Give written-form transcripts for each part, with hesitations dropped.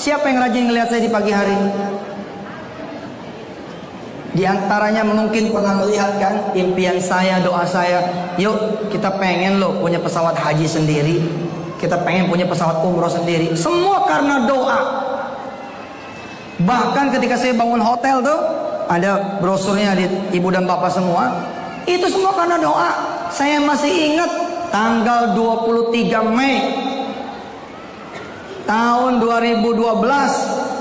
Siapa yang rajin ngelihat saya di pagi hari? Di antaranya mungkin pernah melihat kan impian saya, doa saya. Yuk kita pengen loh punya pesawat haji sendiri. Kita pengen punya pesawat umroh sendiri. Semua karena doa. Bahkan ketika saya bangun hotel tuh, ada brosurnya di ibu dan bapak semua. Itu semua karena doa. Saya masih ingat tanggal 23 Mei tahun 2012.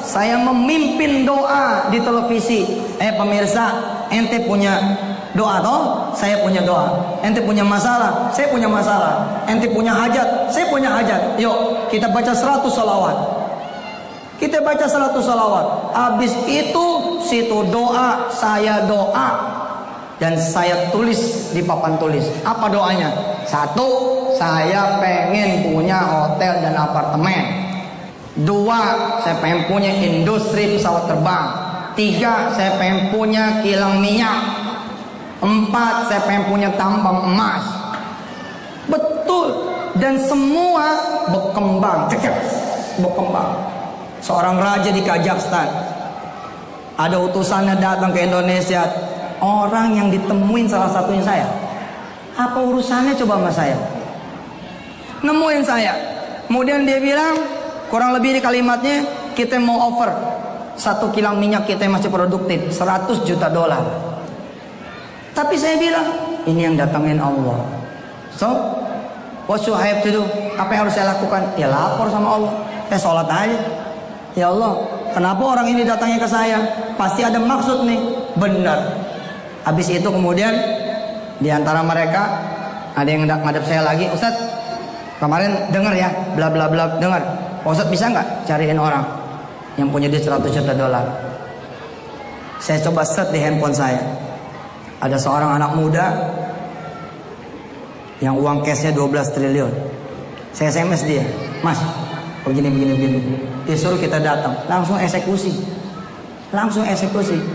Saya memimpin doa di televisi. Pemirsa, ente punya doa toh? Saya punya doa. Ente punya masalah? Saya punya masalah. Ente punya hajat? Saya punya hajat. Yuk, kita baca 100 salawat. Kita baca 100 salawat. Habis itu, situ doa, saya doa. Dan saya tulis di papan tulis. Apa doanya? 1, saya pengen punya hotel dan apartemen. 2, saya pengen punya industri pesawat terbang. 3, saya pengen punya kilang minyak. 4, saya pengen punya tambang emas. Betul. Dan semua berkembang. Berkembang. Seorang raja di Kazakhstan, ada utusannya datang ke Indonesia. Orang yang ditemuin salah satunya saya. Apa urusannya coba sama saya? Nemuin saya. Kemudian dia bilang, kurang lebih di kalimatnya, kita mau offer 1 kilang minyak kita masih produktif, $100 juta. Tapi saya bilang, ini yang datangin Allah. So, what should I have to do? Apa yang harus saya lakukan? Ya lapor sama Allah. Saya sholat aja. Ya Allah, kenapa orang ini datangnya ke saya? Pasti ada maksud nih. Benar. Habis itu kemudian di antara mereka ada yang ngadep saya lagi, Ustadz, kemarin dengar ya, bla bla bla, dengar. Ustadz bisa nggak cariin orang yang punya duit $100 juta? Saya coba search di handphone saya. Ada seorang anak muda yang uang cashnya 12 triliun. Saya SMS dia, Mas, begini. Dia suruh kita datang, langsung eksekusi.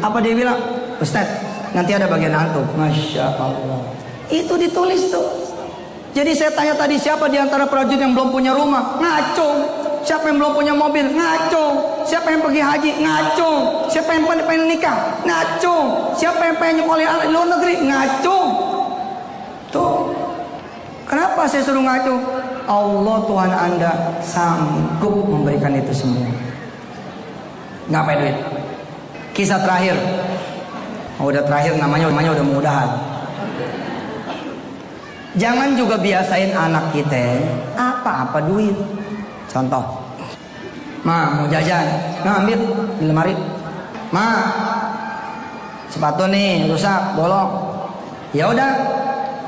Apa dia bilang? Ustadz, nanti ada bagian antum. Masya Allah. Itu ditulis tuh. Jadi saya tanya tadi, siapa di antara prajurit yang belum punya rumah? Ngaco. Siapa yang belum punya mobil? Ngaco. Siapa yang pergi haji? Ngaco. Siapa yang pengen nikah? Ngaco. Siapa yang pengen nyekoleh anak di luar negeri? Ngaco. Tuh. Kenapa saya suruh ngaco? Allah Tuhan Anda sanggup memberikan itu semua. Ngapain duit? Kisah terakhir. Udah terakhir, namanya udah mudahan. Jangan juga biasain anak kita apa-apa duit. Contoh, Ma mau jajan, nah ambil di lemari. Ma, sepatu nih rusak, bolong. Ya udah,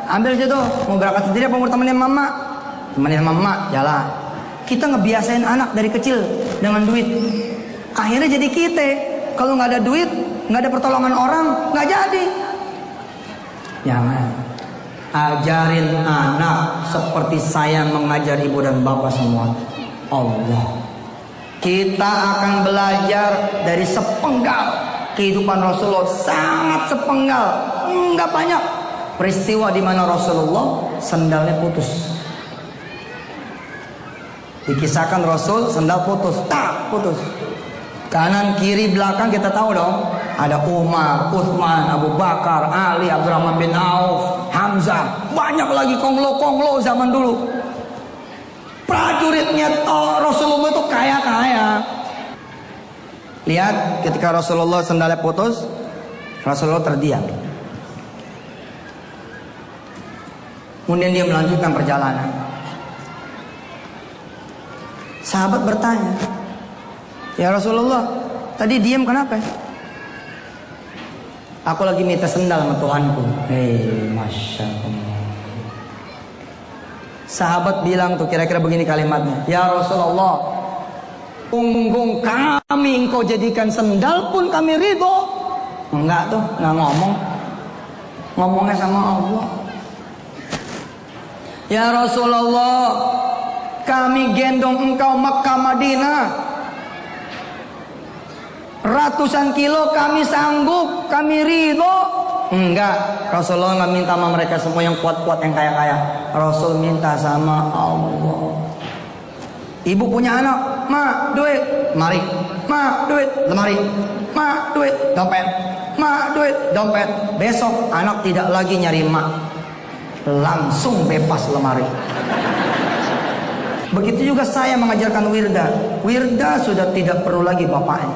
ambil situ. Mau berangkat sendiri apa mau temenin mama? Temenin mama, jalan. Kita ngebiasain anak dari kecil dengan duit. Akhirnya jadi kita. Kalau nggak ada duit, nggak ada pertolongan orang, nggak jadi. Jangan. Ajarin anak seperti saya mengajar ibu dan bapak semua. Allah. Kita akan belajar dari sepenggal kehidupan Rasulullah, sangat sepenggal, nggak banyak peristiwa di mana Rasulullah sendalnya putus. Dikisahkan Rasul sendal putus, putus. Kanan kiri belakang kita tahu dong. Ada Umar, Utsman, Abu Bakar, Ali, Abdurrahman bin Auf, Hamzah, banyak lagi konglo zaman dulu. Prajuritnya Rasulullah itu kaya. Lihat ketika Rasulullah sendalnya putus, Rasulullah terdiam. Kemudian dia melanjutkan perjalanan. Sahabat bertanya, ya Rasulullah, tadi diam kenapa? Aku lagi minta sendal sama Tuhanku. Masya Allah. Sahabat bilang tuh kira-kira begini kalimatnya, ya Rasulullah, punggung kami engkau jadikan sendal pun kami ridho. Enggak tuh, nggak ngomong. Ngomongnya sama Allah. Ya Rasulullah, kami gendong engkau Makkah Madinah, ratusan kilo kami sanggup, kami ridho. Enggak, Rasulullah nggak minta sama mereka semua yang kuat-kuat, yang kaya-kaya. Rasul minta sama Allah. Ibu punya anak, Ma, duit. lemari. Ma, duit, lemari. Ma, duit, dompet. Ma, duit, dompet. Besok anak tidak lagi nyari mak, langsung bebas lemari. Begitu juga saya mengajarkan wirda. Wirda sudah tidak perlu lagi bapaknya.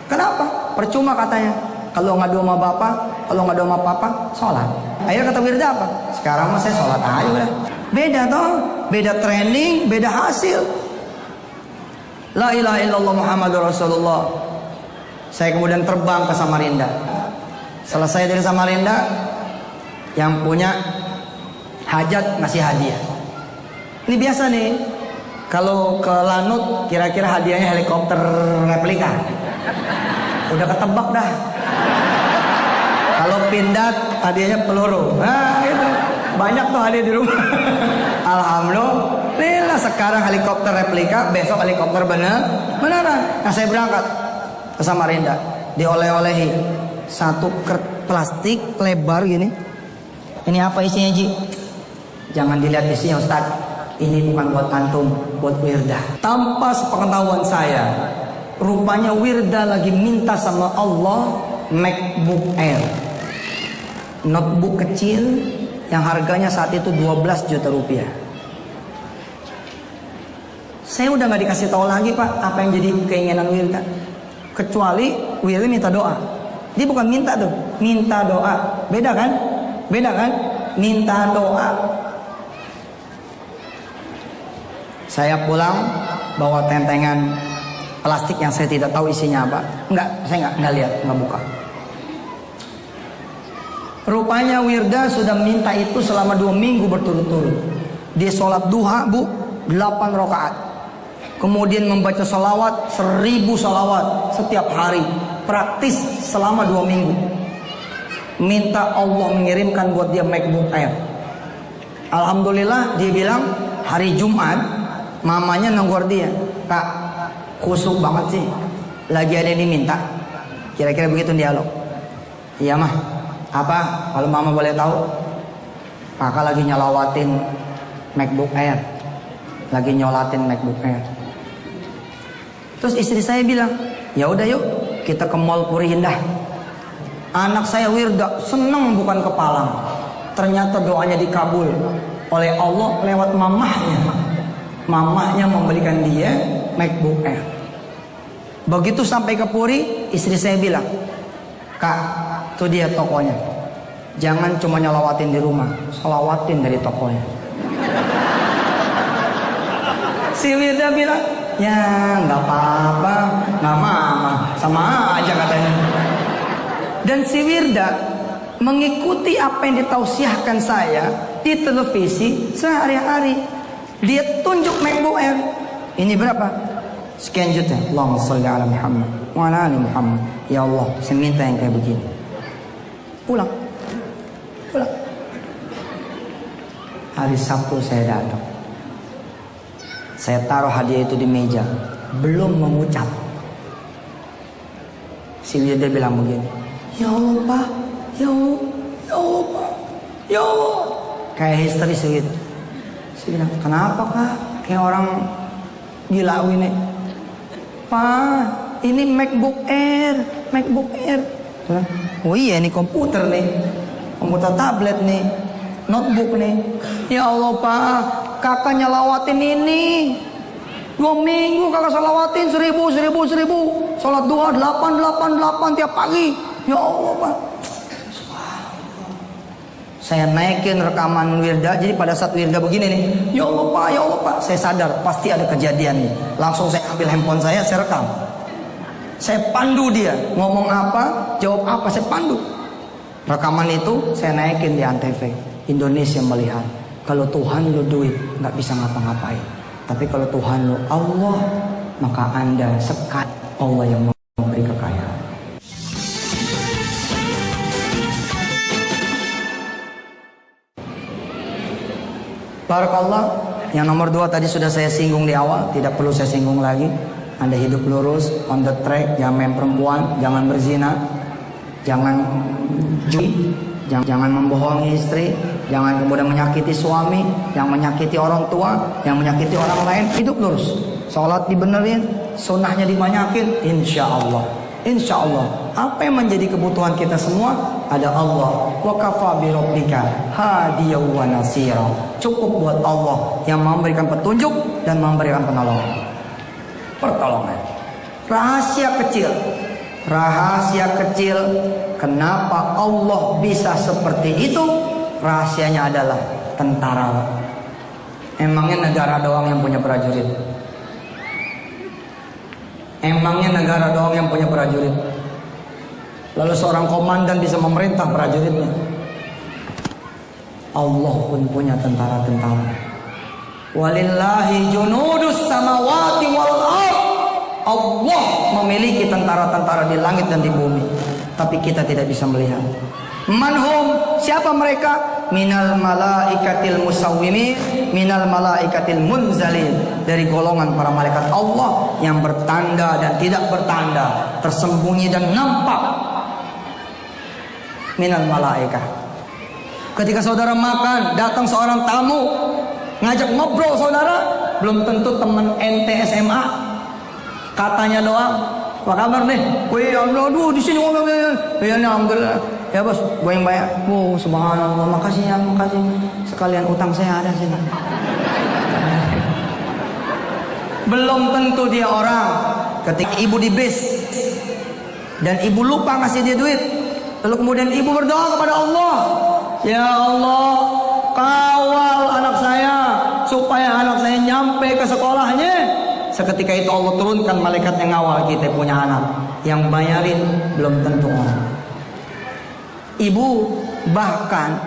Kenapa? Percuma katanya. Kalau ngadu sama bapak, kalau ngadu sama papa, sholat. Akhirnya kata wirda apa? Sekarang mah saya sholat aja udah. Beda toh, beda training, beda hasil. La ilaha illallah Muhammadur Rasulullah. Saya kemudian terbang ke Samarinda. Selesai dari Samarinda, yang punya hajat ngasih hadiah. Ini biasa nih. Kalau ke Lanut, kira-kira hadiahnya helikopter replika. Udah ketebak dah. Kalau Pindad, hadiahnya peluru. Nah, itu. Banyak tuh hadiah di rumah. Alhamdulillah sekarang helikopter replika, besok helikopter beneran. Nah, saya berangkat ke Samarinda, dioleh-olehi satu plastik lebar gini. Ini apa isinya, Ji? Jangan dilihat isinya, Ustaz. Ini bukan buat antum, buat wirda. Tanpa sepengetahuan saya, rupanya wirda lagi minta sama Allah MacBook Air, notebook kecil yang harganya saat itu 12 juta rupiah. Saya udah nggak dikasih tahu lagi, Pak, apa yang jadi keinginan wirda, kecuali wirda minta doa. Dia bukan minta tuh, minta doa. Beda kan? Beda kan? Minta doa. Saya pulang bawa tentengan plastik yang saya tidak tahu isinya apa. Saya nggak lihat, nggak buka. Rupanya wirda sudah minta itu selama 2 minggu berturut-turut. Dia sholat duha, Bu, 8 rakaat. Kemudian membaca salawat 1000 salawat setiap hari. Praktis selama 2 minggu. Minta Allah mengirimkan buat dia MacBook Air. Alhamdulillah dia bilang hari Jumat mamanya nongor dia, Kak, khusuk banget sih, lagi ada yang diminta. Kira-kira begitu dialog. Iya mah, apa kalau mama boleh tahu? Kakak lagi nyolawatin MacBook Air, lagi nyolatin MacBook Air. Terus istri saya bilang, ya udah yuk kita ke Mall Puri Indah. Anak saya wirda seneng bukan kepalang. Ternyata doanya dikabul oleh Allah lewat mamahnya. Mamahnya membelikan dia MacBook Air. Begitu sampai ke Puri, istri saya bilang, Kak, tuh dia tokonya. Jangan cuma nyalawatin di rumah, salawatin dari tokonya. Si wirda bilang, ya nggak apa-apa, nggak mama, sama aja katanya. Dan si wirda mengikuti apa yang ditausiahkan saya di televisi sehari-hari. Dia tunjuk MacBook Air. Ini berapa? Sekian juta. Allahumma sholli ala Muhammad wa ala ali Muhammad. Ya Allah, saya minta yang kayak begini. Pulang. Hari Sabtu saya datang. Saya taruh hadiah itu di meja. Belum mengucap, si wirda bilang begini, Ya Allah, Pak. Ya Allah. Ya Allah, Pak. Ya Allah. Kayak histeris gitu. Saya bilang, kenapa Kak? Kayak orang gila ini. Pak, ini MacBook Air. MacBook Air. Oh iya, ini komputer nih. Komputer tablet nih. Notebook nih. Ya Allah, Pak. Kakak nyalawatin ini 2 minggu kakak salawatin 1000. Salat duha 8 tiap pagi. Ya Allah, Pak. Saya naikin rekaman wirda. Jadi pada saat wirda begini nih, ya Allah Pak, ya Allah Pak, saya sadar pasti ada kejadian nih. Langsung saya ambil handphone saya rekam. Saya pandu dia, ngomong apa, jawab apa, saya pandu. Rekaman itu saya naikin di Antv. Indonesia melihat, kalau Tuhan lu duit nggak bisa ngapa-ngapain. Tapi kalau Tuhan lu Allah, maka Anda sekat Allah yang memberi kekayaan. Barakallah. Yang nomor 2 tadi sudah saya singgung di awal, tidak perlu saya singgung lagi. Anda hidup lurus, on the track, jangan main perempuan, jangan berzina, jangan judi, jangan membohongi istri, jangan kemudian menyakiti suami, yang menyakiti orang tua, yang menyakiti orang lain. Hidup lurus, sholat dibenerin, sunnahnya dibanyakin, insya Allah. Insya Allah, apa yang menjadi kebutuhan kita semua ada Allah. Wa kafa bi rabbika hadiyan wa nasira. Cukup buat Allah yang memberikan petunjuk dan memberikan pertolongan. Rahasia kecil kenapa Allah bisa seperti itu? Rahasianya adalah tentara. Emangnya negara doang yang punya prajurit? Emangnya negara doang yang punya prajurit? Lalu seorang komandan bisa memerintah prajuritnya? Allah pun punya tentara-tentara. Walillahi junudus samawati wal ardh. Allah memiliki tentara-tentara di langit dan di bumi, tapi kita tidak bisa melihat. Manhum, siapa mereka? Minal malaikatil musawwimin, minal malaikatil munzalin, dari golongan para malaikat Allah yang bertanda dan tidak bertanda, tersembunyi dan nampak. Minal malaikah. Ketika saudara makan, datang seorang tamu ngajak ngobrol saudara, belum tentu teman ente SMA. Katanya doang, apa kabar nih? Wih, aduh di sini ngomong. Ya alhamdulillah. Ya bos, gue yang bayar. Oh subhanallah, makasih ya, makasih. Sekalian utang saya ada sini. Belum tentu dia orang. Ketika ibu di bis dan ibu lupa ngasih dia duit, lalu kemudian ibu berdoa kepada Allah, ya Allah, kawal anak saya supaya anak saya nyampe ke sekolahnya. Seketika itu Allah turunkan malaikat yang ngawal kita punya anak. Yang bayarin belum tentu orang. Ibu bahkan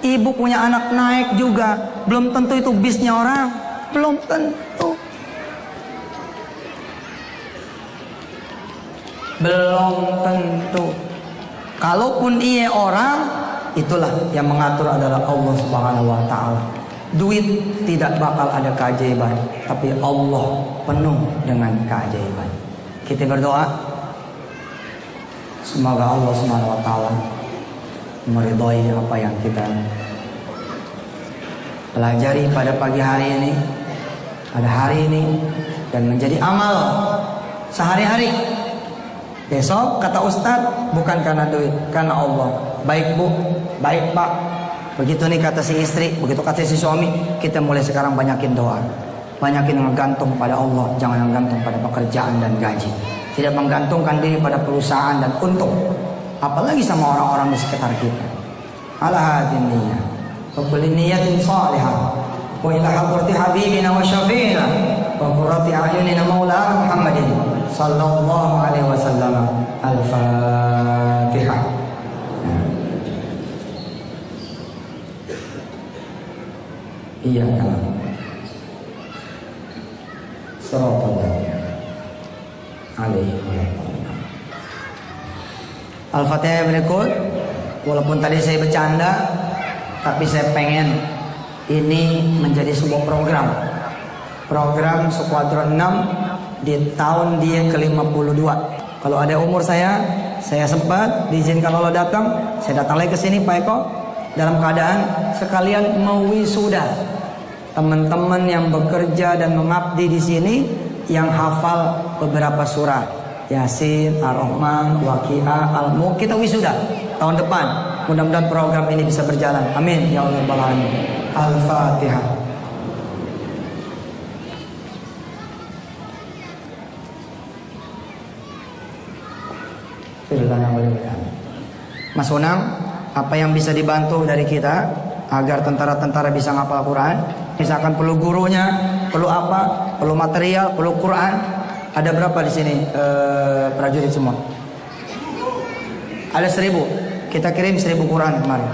ibu punya anak naik juga, belum tentu itu bisnya orang, belum tentu. Belum tentu. Kalaupun ia orang, itulah yang mengatur adalah Allah Subhanahu wa taala. Duit tidak bakal ada keajaiban, tapi Allah penuh dengan keajaiban. Kita berdoa, semoga Allah Subhanahu wa taala meridhai apa yang kita pelajari pada pagi hari ini, pada hari ini, dan menjadi amal sehari-hari. Besok kata Ustadz, bukan karena duit, karena Allah. Baik bu, baik pak. Begitu nih kata si istri, begitu kata si suami. Kita mulai sekarang banyakin doa, banyakin menggantung pada Allah, jangan menggantung pada pekerjaan dan gaji. Tidak menggantungkan diri pada perusahaan dan untung, apalagi sama orang-orang di sekitar kita. Ala hadin niyyah wa kulli niyyatin salihah wa ila hadrati habibina wa syafi'ina wa qurrati a'yunina maulana Muhammadin sallallahu alaihi wasallam. Al-Fatihah. Iya kan. Al-Fatihah berikut. Walaupun tadi saya bercanda, tapi saya pengen ini menjadi sebuah program Skuadron 6 di tahun dia ke-52. Kalau ada umur saya sempat diizinkan Allah datang, saya datang lagi ke sini Pak Eko dalam keadaan sekalian mau wisuda. Teman-teman yang bekerja dan mengabdi di sini yang hafal beberapa surah, Yasin, Ar-Rahman, Waqiah, Al-Mulk, kita wisuda tahun depan. Mudah-mudahan program ini bisa berjalan. Amin ya Allah rabbal alamin. Al-Fatihah. Mas Unang, apa yang bisa dibantu dari kita agar tentara-tentara bisa ngapal Quran? Misalkan perlu gurunya, perlu apa, perlu material, perlu Quran. Ada berapa di sini prajurit semua? Ada 1000. Kita kirim 1000 Quran kemarin.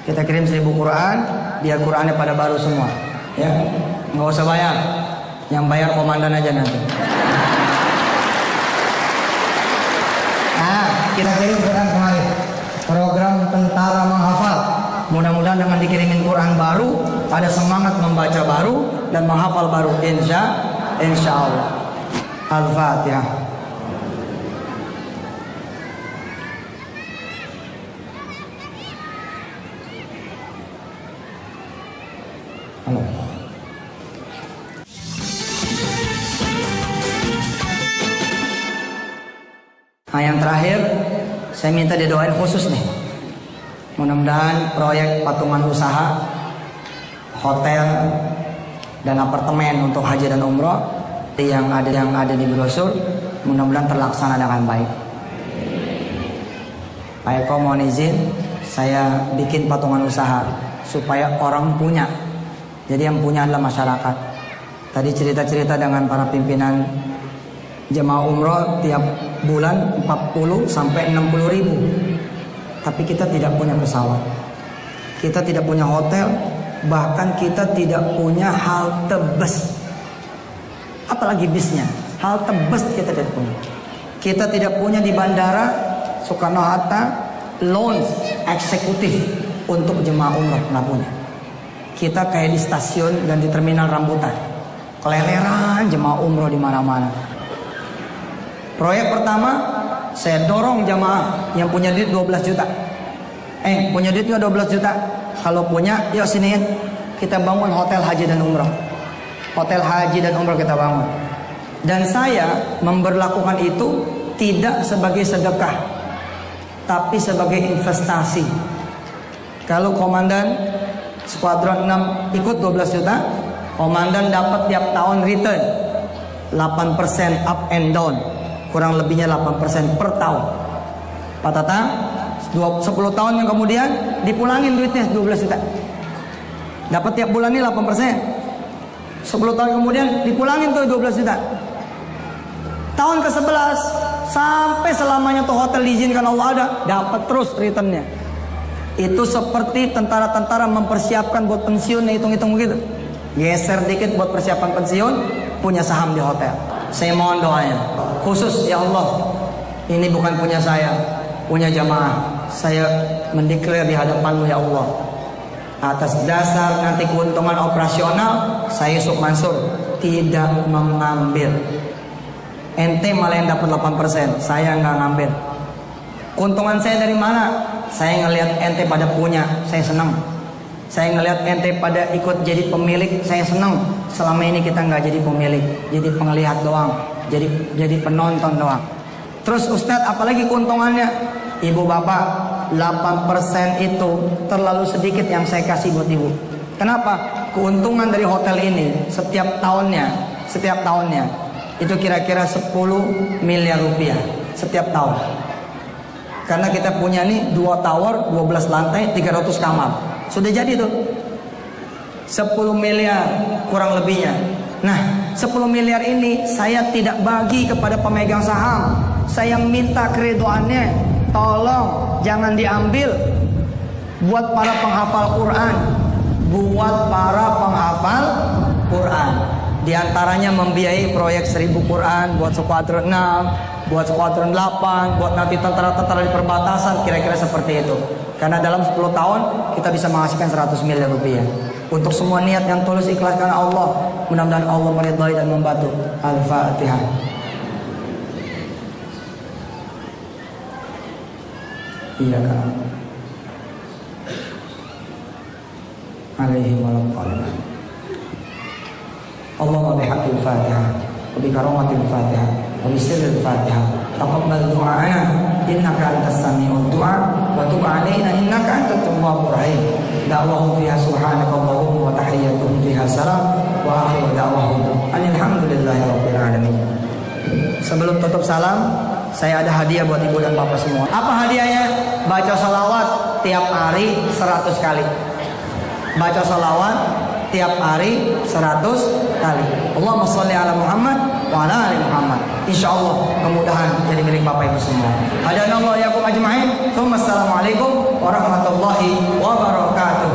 Kita kirim 1000 Quran, biar Qurannya pada baru semua. Ya, nggak usah bayar. Yang bayar komandan aja nanti. Nah, kita kirim Quran kemarin. Program tentara menghafal. Mudah-mudahan dengan dikirimin Quran baru, ada semangat membaca baru dan menghafal baru. Insya Allah. Al-Fatihah. Halo. Nah, yang terakhir saya minta didoain khusus nih. Mudah-mudahan proyek patungan usaha, hotel dan apartemen untuk haji dan umroh yang ada di brosur mudah-mudahan terlaksana dengan baik. Pak Eko mohon izin saya bikin patungan usaha supaya orang punya. Jadi yang punya adalah masyarakat. Tadi cerita-cerita dengan para pimpinan jemaah umroh tiap bulan 40 sampai 60 ribu. Tapi kita tidak punya pesawat, kita tidak punya hotel, bahkan kita tidak punya halte bus, apalagi bisnya. Halte bus kita tidak punya. Kita tidak punya di bandara Soekarno-Hatta lounge eksekutif untuk jemaah umroh, nggak punya. Kita kayak di stasiun dan di terminal rambutan, keleleran jemaah umroh di mana-mana. Proyek pertama saya dorong jamaah yang punya duit 12 juta. Punya duit nggak 12 juta? Kalau punya, yuk siniin. Kita bangun hotel haji dan umroh. Hotel haji dan umroh kita bangun. Dan saya memberlakukan itu tidak sebagai sedekah, tapi sebagai investasi. Kalau komandan skuadron 6 ikut 12 juta, komandan dapat tiap tahun return 8% up and down, kurang lebihnya 8% per tahun. Pak Tatang 10 tahun yang kemudian dipulangin duitnya 12 juta. Dapat tiap bulan ini 8%. 10 tahun kemudian dipulangin tuh 12 juta. Tahun ke-11 sampai selamanya tuh hotel diizinkan Allah ada, dapat terus returnnya. Itu seperti tentara-tentara mempersiapkan buat pensiunnya, hitung-hitung begitu. Geser dikit buat persiapan pensiun, punya saham di hotel. Saya mohon doanya khusus, ya Allah, ini bukan punya saya, punya jamaah. Saya mendeklar di hadapanmu ya Allah, atas dasar nanti keuntungan operasional, saya Yusuf Mansur tidak mengambil. Ente malah yang dapat 8%, saya nggak ngambil. Keuntungan saya dari mana? Saya ngelihat ente pada punya, saya senang. Saya ngelihat ente pada ikut jadi pemilik, saya senang. Selama ini kita nggak jadi pemilik, jadi penglihat doang, jadi penonton doang. Terus Ustadz, apalagi keuntungannya? Ibu bapak, 8% itu terlalu sedikit yang saya kasih buat ibu. Kenapa? Keuntungan dari hotel ini setiap tahunnya itu kira-kira 10 miliar rupiah setiap tahun. Karena kita punya nih 2 tower, 12 lantai, 300 kamar. Sudah jadi tuh 10 miliar kurang lebihnya. Nah, 10 miliar ini saya tidak bagi kepada pemegang saham. Saya minta keridoannya, tolong jangan diambil buat para penghafal Quran. Buat para penghafal Quran. Di antaranya membiayai proyek 1000 Quran buat skuadron 6, buat skuadron 8, buat nanti tentara-tentara di perbatasan, kira-kira seperti itu. Karena dalam 10 tahun kita bisa menghasilkan 100 miliar rupiah. Untuk semua niat yang tulus ikhlas karena Allah, mudah-mudahan Allah meridhai dan membantu. Al-Fatihah. Iya kan. Alaihi wasallam. Allahumma bihaqqil Fatihah wa bi karamatil Fatihah wa bi sirril Fatihah taqabbal du'ana innaka antas sami'ud du'a wa tub 'alaina innaka antat tawwabur rahim. Da'wahum fiha subhanakallahumma wa tahiyyatuhum fiha salam wa akhiru da'wahum alhamdulillahi rabbil alamin. Sebelum tutup salam, saya ada hadiah buat ibu dan bapak semua. Apa hadiahnya? Baca salawat tiap hari 100 kali. Baca salawat tiap hari 100 kali. Allahumma sholli ala Muhammad wa ala ali Muhammad. Insyaallah kemudahan jadi milik Bapak Ibu semua. Hadanallahu yakum ajma'in. Assalamualaikum warahmatullahi wabarakatuh.